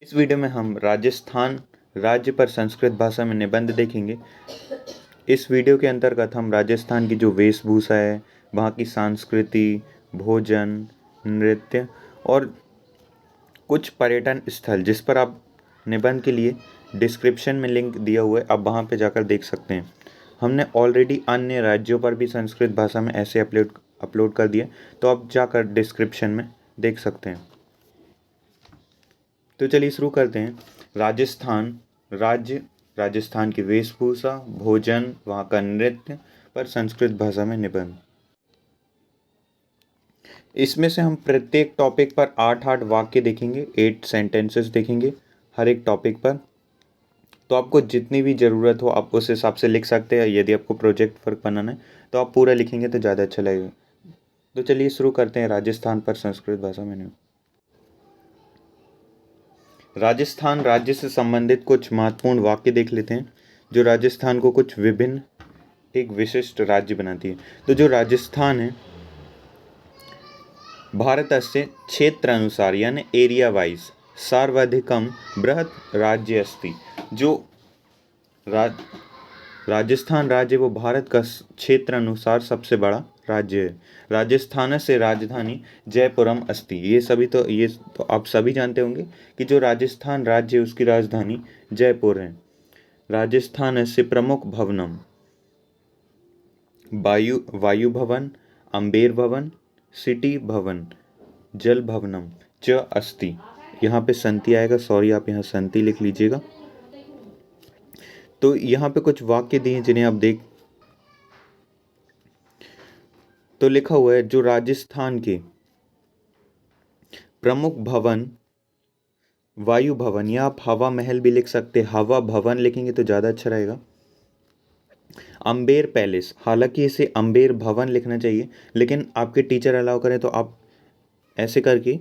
इस वीडियो में हम राजस्थान राज्य पर संस्कृत भाषा में निबंध देखेंगे। इस वीडियो के अंतर्गत हम राजस्थान की जो वेशभूषा है, वहाँ की संस्कृति, भोजन, नृत्य और कुछ पर्यटन स्थल जिस पर आप निबंध के लिए डिस्क्रिप्शन में लिंक दिया हुआ है, आप वहाँ पे जाकर देख सकते हैं। हमने ऑलरेडी अन्य राज्यों पर भी संस्कृत भाषा में ऐसे अपलोड कर दिए, तो आप जाकर डिस्क्रिप्शन में देख सकते हैं। तो चलिए शुरू करते हैं। राजस्थान राज्य, राजस्थान की वेशभूषा, भोजन, वहाँ का नृत्य पर संस्कृत भाषा में निबंध। इसमें से हम प्रत्येक टॉपिक पर 8-8 वाक्य देखेंगे, 8 सेंटेंसेस देखेंगे हर एक टॉपिक पर। तो आपको जितनी भी ज़रूरत हो आप उस हिसाब से लिख सकते हैं। यदि आपको प्रोजेक्ट वर्क बनाना है तो आप पूरा लिखेंगे तो ज़्यादा अच्छा लगेगा। तो चलिए शुरू करते हैं राजस्थान पर संस्कृत भाषा में निबंध। राजस्थान राज्य से संबंधित कुछ महत्वपूर्ण वाक्य देख लेते हैं जो राजस्थान को कुछ विभिन्न एक विशिष्ट राज्य बनाती है। तो जो राजस्थान है, भारतस्य क्षेत्र अनुसार यानी एरिया वाइज सर्वाधिकम बृहत् राज्य अस्ति। जो राजस्थान राज्य वो भारत का क्षेत्र अनुसार सबसे बड़ा राज्य है। राजस्थान से राजधानी जयपुरम अस्ति। ये तो आप सभी जानते होंगे कि जो राजस्थान राज्य है उसकी राजधानी जयपुर है। राजस्थान से प्रमुख भवनम वायु भवन, अम्बेर भवन, सिटी भवन, जल भवनम च अस्ति। यहाँ पे संति आएगा, सॉरी आप यहाँ संति लिख लीजिएगा। तो यहाँ पे कुछ वाक्य दिए जिन्हें आप देख, तो लिखा हुआ है जो राजस्थान के प्रमुख भवन वायु भवन, या आप हवा महल भी लिख सकते हैं, हवा भवन लिखेंगे तो ज़्यादा अच्छा रहेगा। अम्बेर पैलेस, हालांकि इसे अम्बेर भवन लिखना चाहिए, लेकिन आपके टीचर अलाउ करें तो आप ऐसे करके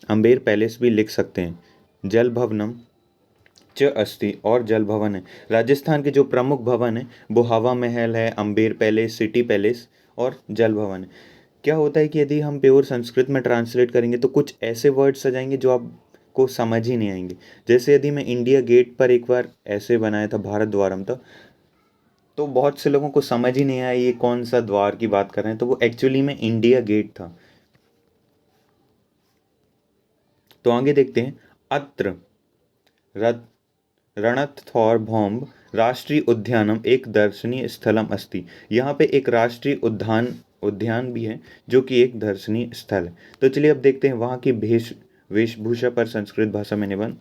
अम्बेर पैलेस भी लिख सकते हैं। जल भवनम च अस्ति, और जल भवन है। राजस्थान के जो प्रमुख भवन है वो हवा महल है, अम्बेर पैलेस, सिटी पैलेस और जल भवन है। क्या होता है कि यदि हम प्योर संस्कृत में ट्रांसलेट करेंगे तो कुछ ऐसे वर्ड्स आ जाएंगे जो आपको समझ ही नहीं आएंगे। जैसे यदि मैं इंडिया गेट पर एक बार ऐसे बनाया था भारत द्वारम था, तो बहुत से लोगों को समझ ही नहीं आया ये कौन सा द्वार की बात कर रहे हैं, तो वो एक्चुअली में इंडिया गेट था। तो आगे देखते हैं। अत्र रणथंभौर राष्ट्रीय उद्यानम एक दर्शनीय स्थलम अस्ति। यहाँ पे एक राष्ट्रीय उद्यान भी है जो कि एक दर्शनीय स्थल है। तो चलिए अब देखते हैं वहाँ की वेशभूषा पर संस्कृत भाषा में निबंध।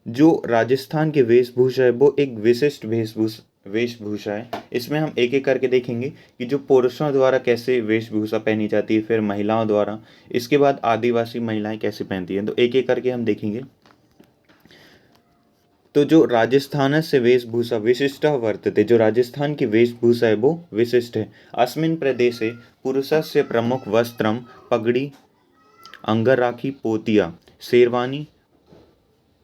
जो राजस्थान की वेशभूषा है वो एक विशिष्ट वेशभूषा है। इसमें हम एक एक करके देखेंगे कि जो पुरुषों द्वारा कैसे वेशभूषा पहनी जाती है, फिर महिलाओं द्वारा, इसके बाद आदिवासी महिलाएं कैसे पहनती हैं। तो एक एक करके हम देखेंगे। तो जो राजस्थान से वेशभूषा विशिष्ट वर्तते, जो राजस्थान की वेशभूषा है वो विशिष्ट है। अस्मिन् प्रदेशे पुरुषस्य प्रमुख वस्त्रम पगड़ी, अंगराखी, पोतिया, शेरवानी,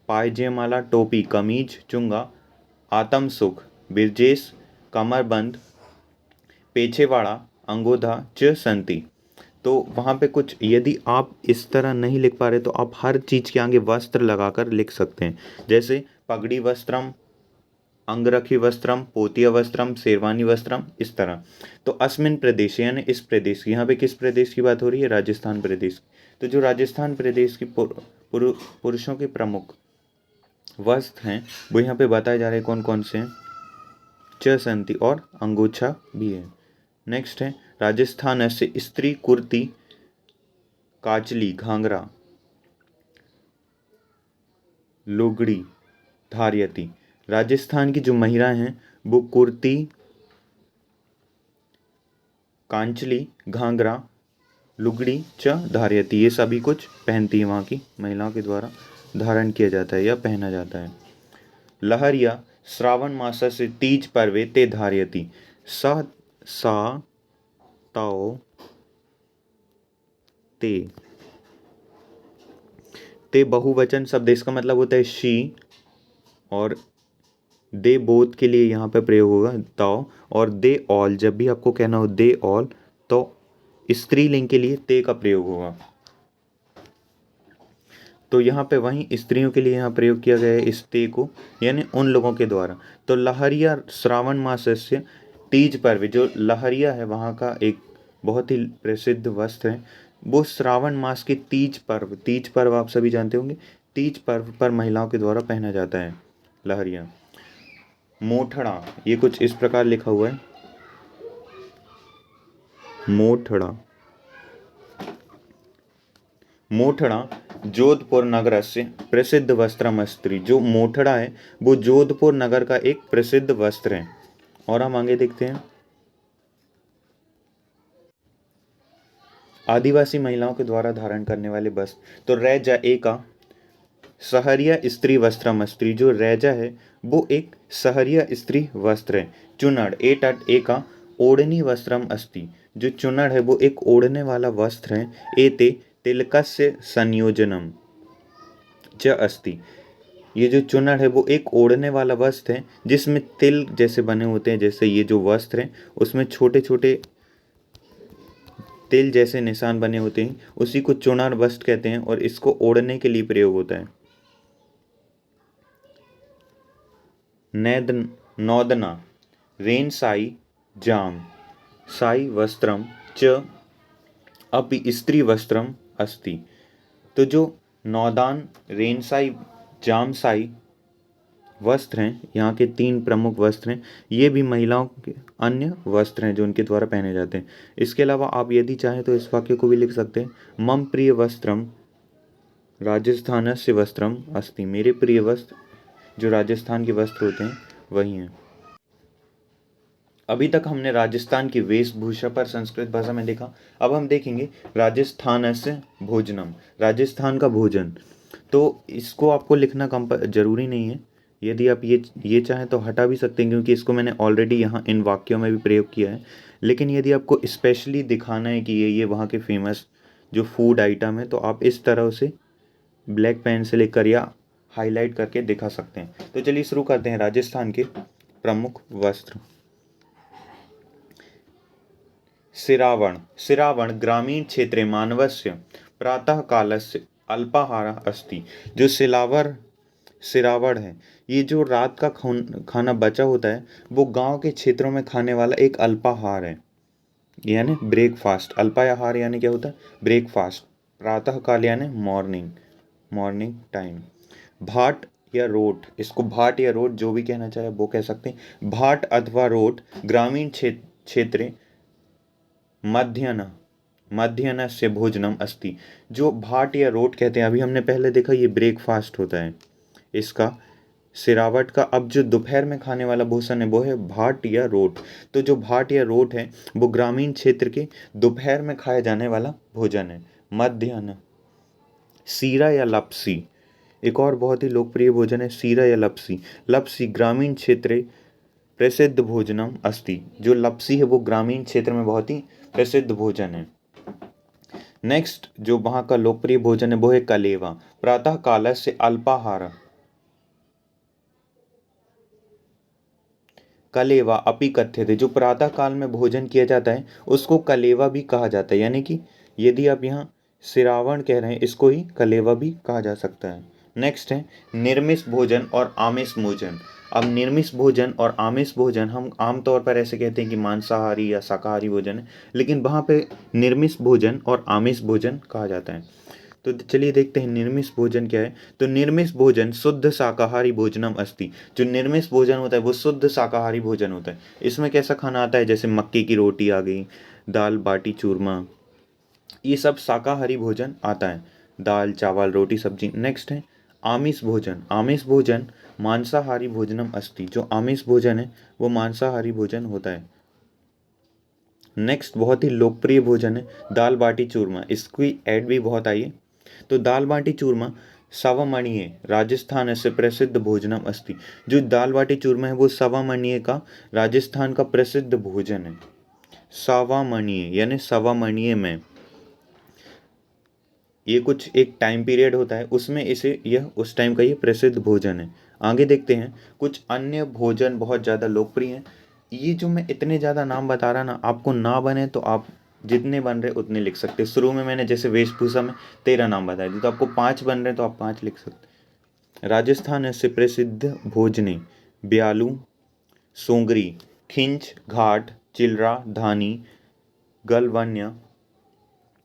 पायजेमाला, टोपी, कमीज, चुंगा, आतमसुख, बिरजेश, कमरबंद, पेछेवाड़ा, अंगोधा च संति। तो वहाँ पे कुछ, यदि आप इस तरह नहीं लिख पा रहे तो आप हर चीज़ के आगे वस्त्र लगाकर लिख सकते हैं। जैसे पगड़ी वस्त्रम, अंगरखी वस्त्रम, पोतिया वस्त्रम, शेरवानी वस्त्रम, इस तरह। तो अस्मिन प्रदेश यानी इस प्रदेश, यहाँ पे किस प्रदेश की बात हो रही है? राजस्थान प्रदेश। तो जो राजस्थान प्रदेश की पुरुषों के प्रमुख वस्त्र हैं वो यहाँ पे बताए जा रहे हैं कौन कौन से हैं। च संति, और अंगोछा भी है। नेक्स्ट है राजस्थान से स्त्री कुर्ती, काचली, घाघरा, लुगड़ी, धारियती। राजस्थान की जो महिलाएं हैं वो कुर्ती, कांचली, घाघरा, लुगड़ी च धारियती, ये सभी कुछ पहनती है वहाँ की महिलाओं के द्वारा धारण किया जाता है या पहना जाता है। लहरिया श्रावण मास से तीज पर्वे ते धारियती। स सा ताओ ते बहुवचन शब्द, इसका मतलब होता है शी, और दे बोथ के लिए यहाँ पे प्रयोग होगा ताओ, और दे ऑल, जब भी आपको कहना हो दे ऑल तो स्त्रीलिंग के लिए ते का प्रयोग होगा। तो यहाँ पे वहीं स्त्रियों के लिए यहाँ प्रयोग किया गया है इस ते को, यानी उन लोगों के द्वारा। तो लहरिया श्रावण मासस्य तीज पर्व, जो लहरिया है वहाँ का एक बहुत ही प्रसिद्ध वस्त्र है, वो श्रावण मास के तीज पर्व आप सभी जानते होंगे, तीज पर्व पर महिलाओं के द्वारा पहना जाता है लहरिया। मोठड़ा, ये कुछ इस प्रकार लिखा हुआ है, मोठड़ा। मोठड़ा जोधपुर नगर से प्रसिद्ध वस्त्रमस्त्री। जो मोठड़ा है वो जोधपुर नगर का एक प्रसिद्ध वस्त्र है। और हम आगे देखते हैं, आदिवासी महिलाओं के द्वारा धारण करने वाले वस्त्र। तो रैजा ए का सहरिया स्त्री वस्त्रमस्त्री। जो रैजा है वो एक सहरिया स्त्री वस्त्र है। चुनड़ ए टट ए का ओढ़नी वस्त्रम अस्ति। जो चुनड़ है वो एक ओढ़ने वाला वस्त्र है। एते तिलकस्य संयोजनम च अस्ति। ये जो चुनड़ है वो एक ओढ़ने वाला वस्त्र है जिसमें तिल जैसे बने होते हैं। जैसे ये जो वस्त्र है उसमें छोटे छोटे तिल जैसे निशान बने होते हैं, उसी को चुनड़ वस्त्र कहते हैं और इसको ओढ़ने के लिए प्रयोग होता है। नौदना रेन साई जाम साई वस्त्रम च अपि स्त्री वस्त्रम अस्ति। तो जो नौदान, रेनसाई, जामसाई वस्त्र हैं, यहाँ के 3 प्रमुख वस्त्र हैं, ये भी महिलाओं के अन्य वस्त्र हैं जो उनके द्वारा पहने जाते हैं। इसके अलावा आप यदि चाहें तो इस वाक्य को भी लिख सकते हैं, मम प्रिय वस्त्रम राजस्थानस्य वस्त्रम अस्ति। मेरे प्रिय वस्त्र जो राजस्थान के वस्त्र होते हैं वही हैं। अभी तक हमने राजस्थान की वेशभूषा पर संस्कृत भाषा में देखा। अब हम देखेंगे राजस्थानस्य भोजनम, राजस्थान का भोजन। तो इसको आपको लिखना जरूरी नहीं है, यदि आप ये चाहें तो हटा भी सकते हैं क्योंकि इसको मैंने ऑलरेडी यहाँ इन वाक्यों में भी प्रयोग किया है। लेकिन यदि आपको स्पेशली दिखाना है कि ये वहाँ के फेमस जो फूड आइटम है, तो आप इस तरह से ब्लैक पेन से लेकर या हाईलाइट करके दिखा सकते हैं। तो चलिए शुरू करते हैं राजस्थान के प्रमुख वस्त्र। सिरावण ग्रामीण क्षेत्रे मानवस्य प्रातःकालस्य अल्पाहारः अस्ति। जो सिरावण है, ये जो रात का खाना बचा होता है वो गांव के क्षेत्रों में खाने वाला एक अल्पाहार है, यानी ब्रेकफास्ट। अल्पाहार यानी क्या होता है? ब्रेकफास्ट। प्रातःकाल यानी मॉर्निंग टाइम। भाट या रोट, इसको भाट या रोट जो भी कहना चाहे वो कह सकते हैं। भाट अथवा रोट ग्रामीण क्षेत्र मध्याह्न से भोजनम अस्ति। जो भाट या रोट कहते हैं, अभी हमने पहले देखा ये ब्रेकफास्ट होता है इसका, सिरावट का। अब जो दोपहर में खाने वाला भोजन है वो है भाट या रोट। तो जो भाट या रोट है वो ग्रामीण क्षेत्र के दोपहर में खाया जाने वाला भोजन है। मध्याह्न सीरा या लपसी, एक और बहुत ही लोकप्रिय भोजन है सीरा या लपसी। लपसी ग्रामीण क्षेत्र प्रसिद्ध भोजनम अस्ति। जो लपसी है वो ग्रामीण क्षेत्र में बहुत ही प्रसिद्ध भोजन है। नेक्स्ट जो वहाँ का लोकप्रिय भोजन है वो है कलेवा। प्रातः काल से अल्पाहार कलेवा अपि कथ्यते। जो प्रातः काल में भोजन किया जाता है उसको कलेवा भी कहा जाता है, यानी कि यदि आप यहाँ सिरावण कह रहे हैं इसको ही कलेवा भी कहा जा सकता है। नेक्स्ट है निर्मिष भोजन और आमिष भोजन। अब निर्मिष भोजन और आमिष भोजन हम आमतौर पर ऐसे कहते हैं कि मांसाहारी या शाकाहारी भोजन है, लेकिन वहाँ पे निर्मिष भोजन और आमिष भोजन कहा जाता है। तो चलिए देखते हैं निर्मिष भोजन क्या है। तो निर्मिष भोजन शुद्ध शाकाहारी भोजनम अस्ति। जो निर्मिष भोजन होता है वो शुद्ध शाकाहारी भोजन होता है। इसमें कैसा खाना आता है? जैसे मक्के की रोटी आ गई, दाल बाटी चूरमा, ये सब शाकाहारी भोजन आता है। दाल चावल रोटी सब्जी। नेक्स्ट है आमिष भोजन। आमिष भोजन मांसाहारी भोजनम अस्ति। जो आमिष भोजन है वो मांसाहारी भोजन होता है। नेक्स्ट बहुत ही लोकप्रिय भोजन है दाल बाटी चूरमा। इसकी ऐड भी बहुत आई है। तो दाल बाटी चूरमा सावामणिये राजस्थान से प्रसिद्ध भोजनम अस्ति। जो दाल बाटी चूरमा है वो सावामणिये का राजस्थान का प्रसिद्ध भोजन है। सावामणिये यानी सावामणिये में ये कुछ एक टाइम पीरियड होता है उसमें इसे यह उस टाइम का ये प्रसिद्ध भोजन है। आगे देखते हैं कुछ अन्य भोजन बहुत ज़्यादा लोकप्रिय हैं। ये जो मैं इतने ज़्यादा नाम बता रहा ना, आपको ना बने तो आप जितने बन रहे उतने लिख सकते हैं। शुरू में मैंने जैसे वेशभूषा में 13 नाम बताए थे, तो आपको 5 बन रहे तो आप 5 लिख सकते। राजस्थान से प्रसिद्ध भोजने ब्यालू, सोंगरी, खिंच घाट, चिलरा, धानी, गलवान्य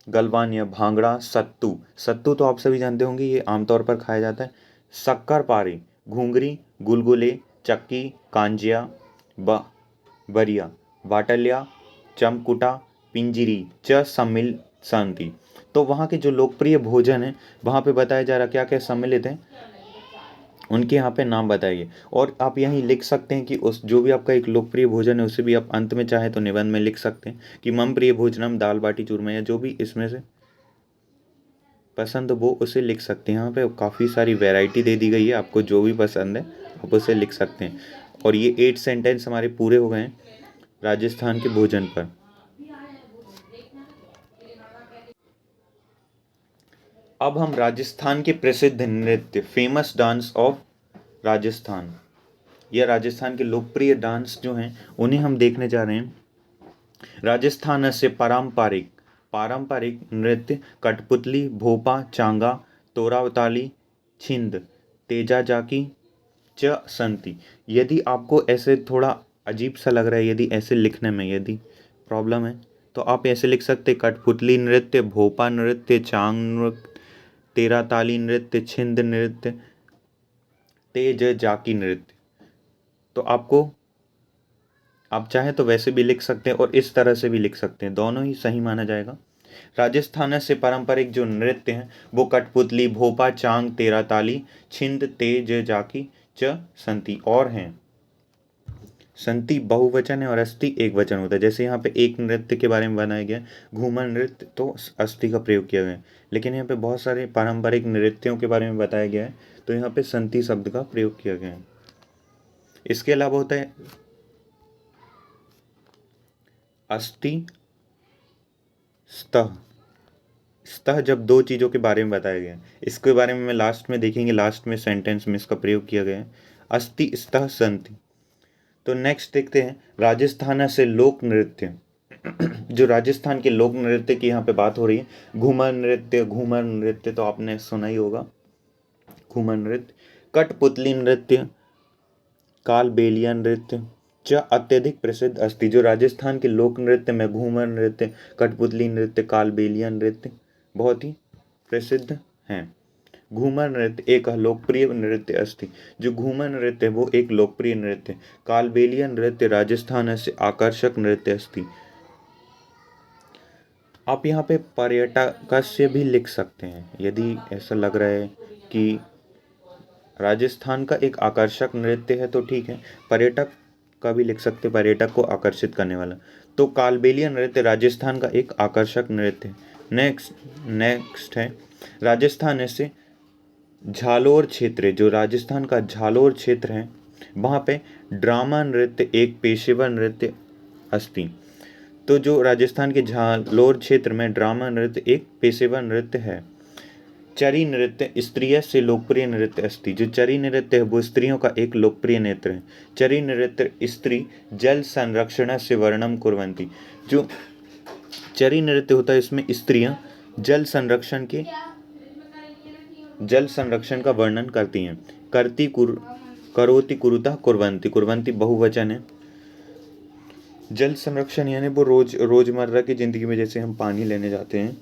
गलवान्य, भांगड़ा, सत्तू। सत्तू तो आप सभी जानते होंगे, ये आमतौर पर खाया जाता है। शक्कर पारे, घुंगरी, गुलगुले, चक्की, कांजिया, ब बरिया, बाटल्या, चमकुटा, पिंजरी च सम्मिल शांति। तो वहाँ के जो लोकप्रिय भोजन है वहाँ पे बताया जा रहा क्या क्या सम्मिलित है, उनके यहाँ पे नाम बताइए। और आप यहीं लिख सकते हैं कि उस जो भी आपका एक लोकप्रिय भोजन है उसे भी आप अंत में चाहे तो निबंध में लिख सकते हैं कि मम प्रिय भोजनम दाल बाटी चूरमा, या जो भी इसमें से पसंद वो उसे लिख सकते हैं। यहाँ पे काफ़ी सारी वैरायटी दे दी गई है, आपको जो भी पसंद है आप उसे लिख सकते हैं। और ये 8 सेंटेंस हमारे पूरे हो गए हैं राजस्थान के भोजन पर। अब हम राजस्थान के प्रसिद्ध नृत्य, फेमस डांस ऑफ राजस्थान, या राजस्थान के लोकप्रिय डांस जो हैं उन्हें हम देखने जा रहे हैं। राजस्थान से पारंपरिक पारंपरिक नृत्य कठपुतली, भोपा, चांगा, तोरावताली, छिंद, तेजा जाकी, च संति। यदि आपको ऐसे थोड़ा अजीब सा लग रहा है, यदि ऐसे लिखने में यदि प्रॉब्लम है तो आप ऐसे लिख सकते कठपुतली नृत्य, भोपा नृत्य, चांग नृत्य, तेराताली नृत्य, छिंद नृत्य, तेज जाकी नृत्य। तो आपको आप चाहें तो वैसे भी लिख सकते हैं और इस तरह से भी लिख सकते हैं, दोनों ही सही माना जाएगा। राजस्थान से पारंपरिक जो नृत्य हैं वो कठपुतली, भोपा, चांग, तेराताली, छिंद, तेज जाकी, च संति और हैं। संति बहुवचन है और अस्थि एक वचन होता है। जैसे यहाँ पे एक नृत्य के बारे में बनाया गया घूमर नृत्य, तो अस्थि का प्रयोग किया गया है, लेकिन यहाँ पे बहुत सारे पारंपरिक नृत्यों के बारे में बताया गया है तो यहाँ पे संति शब्द का प्रयोग किया गया है। इसके अलावा होता है अस्थि, स्तः। स्तः जब दो चीज़ों के बारे में बताया गया है, इसके बारे में मैं लास्ट में देखेंगे, लास्ट में सेंटेंस में इसका प्रयोग किया गया है, अस्थि स्तः संति। तो नेक्स्ट देखते हैं राजस्थान से लोक नृत्य। जो राजस्थान के लोक नृत्य की यहाँ पे बात हो रही है, घूमर नृत्य। घूमर नृत्य तो आपने सुना ही होगा, घूमर नृत्य, कठपुतली नृत्य, कालबेलिया नृत्य च अत्यधिक प्रसिद्ध अस्ति। जो राजस्थान के लोक नृत्य में घूमर नृत्य, कठपुतली नृत्य, कालबेलिया नृत्य बहुत ही प्रसिद्ध हैं। घूमर नृत्य एक लोकप्रिय नृत्य अस्ति। जो घूमर नृत्य है वो एक लोकप्रिय नृत्य। कालबेलिया नृत्य राजस्थान से आकर्षक नृत्य अस्ति। आप यहाँ पे पर्यटक से भी लिख सकते हैं, यदि ऐसा लग रहा है कि राजस्थान का एक आकर्षक नृत्य है तो ठीक है, पर्यटक का भी लिख सकते, पर्यटक को आकर्षित करने वाला। तो कालबेलिया नृत्य राजस्थान का एक आकर्षक नृत्य है। नेक्स्ट है राजस्थान से झालोर क्षेत्र। जो राजस्थान का झालोर क्षेत्र है वहाँ पे ड्रामा नृत्य एक पेशेवर नृत्य अस्ति। तो जो राजस्थान के झालोर क्षेत्र में ड्रामा नृत्य एक पेशेवर नृत्य है। चरी नृत्य स्त्रिय से लोकप्रिय नृत्य अस्ति। जो चरी नृत्य है वो स्त्रियों का एक लोकप्रिय नृत्य है। चरी नृत्य स्त्री जल संरक्षण से वर्णम कुर्वन्ति। जो चरी नृत्य होता है इसमें स्त्रियां जल संरक्षण का वर्णन करती हैं। करोति कुरुता कुर्वन्ति, कुर्वन्ति बहुवचन है। जल संरक्षण यानी वो रोजमर्रा की जिंदगी में जैसे हम पानी लेने जाते हैं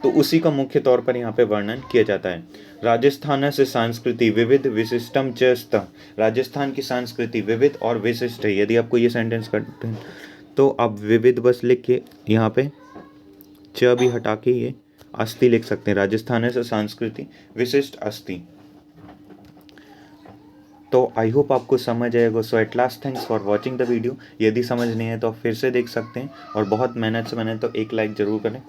तो उसी का मुख्य तौर पर यहाँ पे वर्णन किया जाता है। राजस्थान से संस्कृति विविध विशिष्टम च स्तः। राजस्थान की संस्कृति विविध और विशिष्ट है। यदि आपको ये सेंटेंस करते हैं तो आप विविध बस लिख के यहाँ पे च भी हटा के ये अस्ति लिख सकते हैं। राजस्थान से संस्कृति विशिष्ट अस्ति। तो आई होप आपको समझ आएगा। So at last thanks for watching the video. यदि समझ नहीं है तो आप फिर से देख सकते हैं और बहुत मेहनत से बने तो एक लाइक ज़रूर करें।